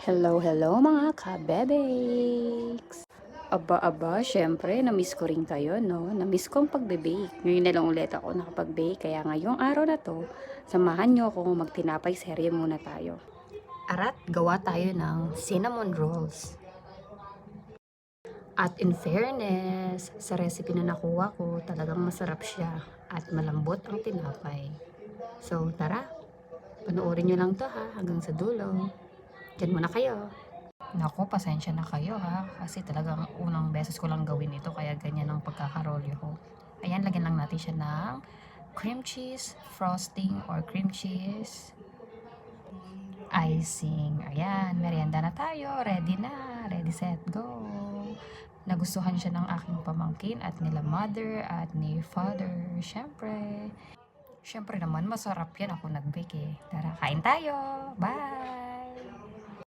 Hello, hello mga kabebeks! Aba, syempre, na-miss ko rin kayo, no? Na-miss ko ang pagbe-bake. Ngayon na lang ulit ako nakapag-bake, kaya ngayong araw na to, samahan nyo ako magtinapay serye muna tayo. Arat, gawa tayo ng cinnamon rolls. At in fairness, sa recipe na nakuha ko, talagang masarap siya at malambot ang tinapay. So, tara, panoorin nyo lang to ha, hanggang sa dulo. Diyan muna kayo. Naku, pasensya na kayo ha. Kasi talagang unang beses ko lang gawin ito. Kaya ganyan ang pagkakarolyo ko. Ayan, lagyan lang natin siya ng cream cheese, frosting, or cream cheese, icing. Ayan, merienda na tayo. Ready na. Ready, set, go. Nagustuhan siya ng aking pamangkin at nila mother at ni father. Syempre naman masarap yan. Ako nag-bake eh. Tara, kain tayo. Bye!